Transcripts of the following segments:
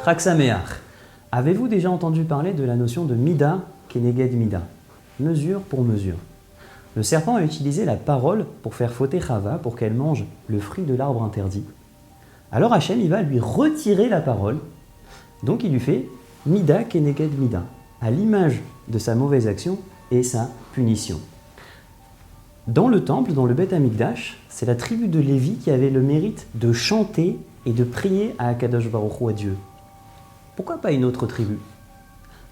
Chag Sameach. Avez-vous déjà entendu parler de la notion de Mida Keneged Mida? Mesure pour mesure. Le serpent a utilisé la parole pour faire fauter Chava, pour qu'elle mange le fruit de l'arbre interdit. Alors Hachem, il va lui retirer la parole. Donc il lui fait Mida Keneged Mida, à l'image de sa mauvaise action et sa punition. Dans le temple, dans le Beth Amikdash, c'est la tribu de Lévi qui avait le mérite de chanter et de prier à Akadosh Baruch Hu, à Dieu. Pourquoi pas une autre tribu?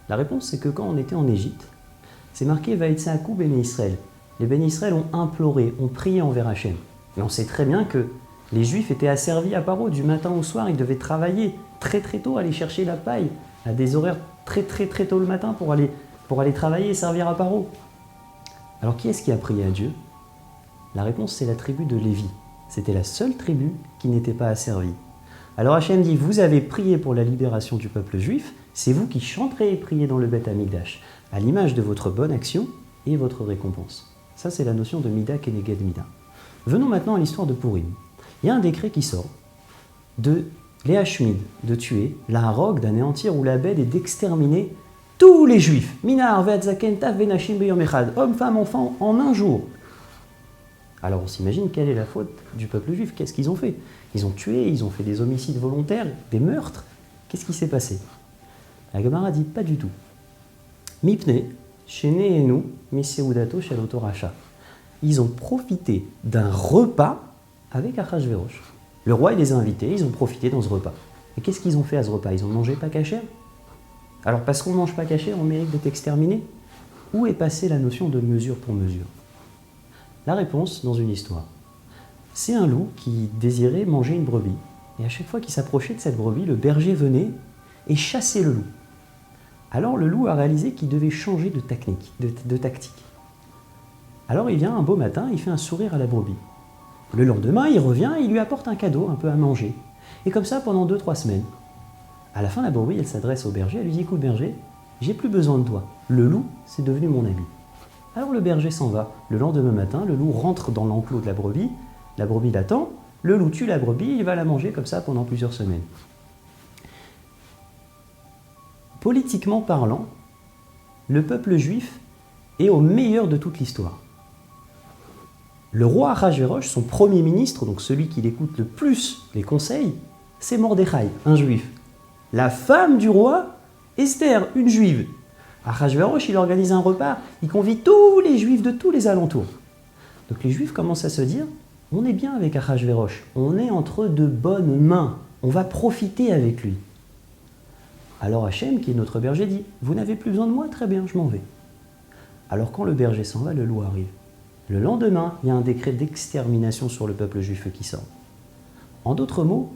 La réponse, c'est que quand on était en Égypte, c'est marqué Vaïtsakou Béni Israël. Les Béni Israël ont imploré, ont prié envers Hachem. Et on sait très bien que les Juifs étaient asservis à Paro du matin au soir, ils devaient travailler très très tôt, aller chercher la paille à des horaires très tôt le matin pour aller travailler et servir à Paro. Alors qui est-ce qui a prié à Dieu? La réponse, c'est la tribu de Lévi. C'était la seule tribu qui n'était pas asservie. Alors Hachem dit, vous avez prié pour la libération du peuple juif, c'est vous qui chanterez et priez dans le Beth Amikdash, à l'image de votre bonne action et votre récompense. Ça, c'est la notion de Mida Keneged Mida. Venons maintenant à l'histoire de Purim. Il y a un décret qui sort de l'Ehashmid, de tuer, la Harog, d'anéantir ou la Bed et d'exterminer tous les juifs. Minar, Ve'atzaken, Tav, Venashim, Beyom Echad, hommes, femmes, enfants, en un jour. Alors on s'imagine quelle est la faute du peuple juif. Qu'est-ce qu'ils ont fait? Ils ont tué, ils ont fait des homicides volontaires, des meurtres. Qu'est-ce qui s'est passé? La Gemara dit pas du tout. Mipne, Sheneenu, Miseudato, Shaloto Racha. Ils ont profité d'un repas avec Achashverosh. Le roi, il les a invités, ils ont profité dans ce repas. Et qu'est-ce qu'ils ont fait à ce repas? Ils ont mangé pas caché? Alors parce qu'on ne mange pas caché, on mérite d'être exterminé? Où est passée la notion de mesure pour mesure? La réponse dans une histoire. C'est un loup qui désirait manger une brebis. Et à chaque fois qu'il s'approchait de cette brebis, le berger venait et chassait le loup. Alors le loup a réalisé qu'il devait changer de tactique. Alors il vient un beau matin, il fait un sourire à la brebis. Le lendemain, il revient et il lui apporte un cadeau, un peu à manger. Et comme ça pendant 2-3 semaines. À la fin, la brebis, elle s'adresse au berger, elle lui dit, écoute berger, j'ai plus besoin de toi. Le loup, c'est devenu mon ami. Alors le berger s'en va. Le lendemain matin, le loup rentre dans l'enclos de la brebis l'attend, le loup tue la brebis, il va la manger comme ça pendant plusieurs semaines. Politiquement parlant, le peuple juif est au meilleur de toute l'histoire. Le roi Achashverosh, son premier ministre, donc celui qui écoute le plus les conseils, c'est Mordechai, un juif. La femme du roi, Esther, une juive. Achashverosh, il organise un repas, il convie tous les juifs de tous les alentours. Donc les juifs commencent à se dire, on est bien avec Achashverosh, on est entre de bonnes mains, on va profiter avec lui. Alors Hachem, qui est notre berger, dit, vous n'avez plus besoin de moi, très bien, je m'en vais. Alors quand le berger s'en va, le loup arrive. Le lendemain, il y a un décret d'extermination sur le peuple juif qui sort. En d'autres mots,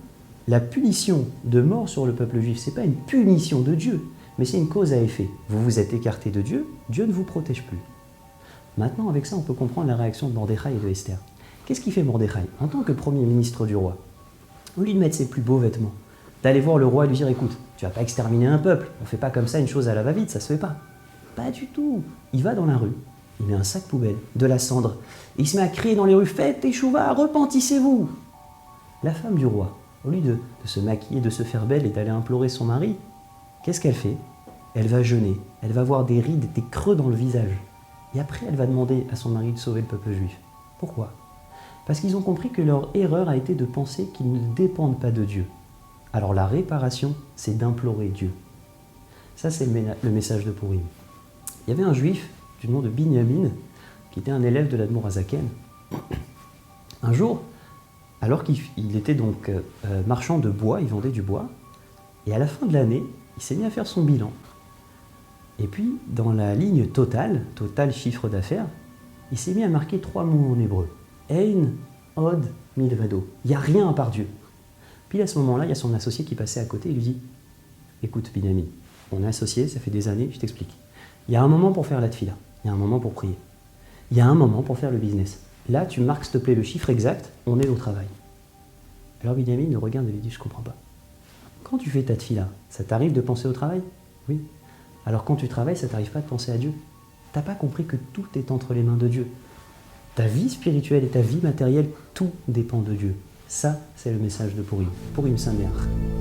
la punition de mort sur le peuple juif, ce n'est pas une punition de Dieu, mais c'est une cause à effet. Vous vous êtes écarté de Dieu, Dieu ne vous protège plus. Maintenant, avec ça, on peut comprendre la réaction de Mordechai et de Esther. Qu'est-ce qu'il fait Mordechai? En tant que premier ministre du roi, au lieu de mettre ses plus beaux vêtements, d'aller voir le roi et lui dire, écoute, tu vas pas exterminer un peuple, on fait pas comme ça une chose à la va-vite, ça se fait pas. Pas du tout. Il va dans la rue, il met un sac poubelle, de la cendre, et il se met à crier dans les rues, faites teshuva, repentissez-vous. La femme du roi, au lieu de se maquiller, de se faire belle et d'aller implorer son mari, qu'est-ce qu'elle fait? Elle va jeûner, elle va avoir des rides, des creux dans le visage. Et après, elle va demander à son mari de sauver le peuple juif. Pourquoi? Parce qu'ils ont compris que leur erreur a été de penser qu'ils ne dépendent pas de Dieu. Alors la réparation, c'est d'implorer Dieu. Ça, c'est le message de Purim. Il y avait un juif du nom de Binyamin, qui était un élève de l'Admour Hazaken. Un jour, alors qu'il était donc marchand de bois, il vendait du bois, et à la fin de l'année, il s'est mis à faire son bilan. Et puis, dans la ligne total chiffre d'affaires, il s'est mis à marquer 3 mots en hébreu. Ein, Od, Milvado. Il n'y a rien à part Dieu. Puis à ce moment-là, il y a son associé qui passait à côté et lui dit, écoute Binyamin, on est associés, ça fait des années, je t'explique. Il y a un moment pour faire la tfila, il y a un moment pour prier. Il y a un moment pour faire le business. Là, tu marques, s'il te plaît, le chiffre exact, on est au travail. Alors Binyamin le regarde et lui dit, je ne comprends pas. Quand tu fais ta tfila, ça t'arrive de penser au travail? Oui. Alors quand tu travailles, ça t'arrive pas de penser à Dieu? T'as pas compris que tout est entre les mains de Dieu. Ta vie spirituelle et ta vie matérielle, tout dépend de Dieu. Ça, c'est le message de Purim. Purim Sameach.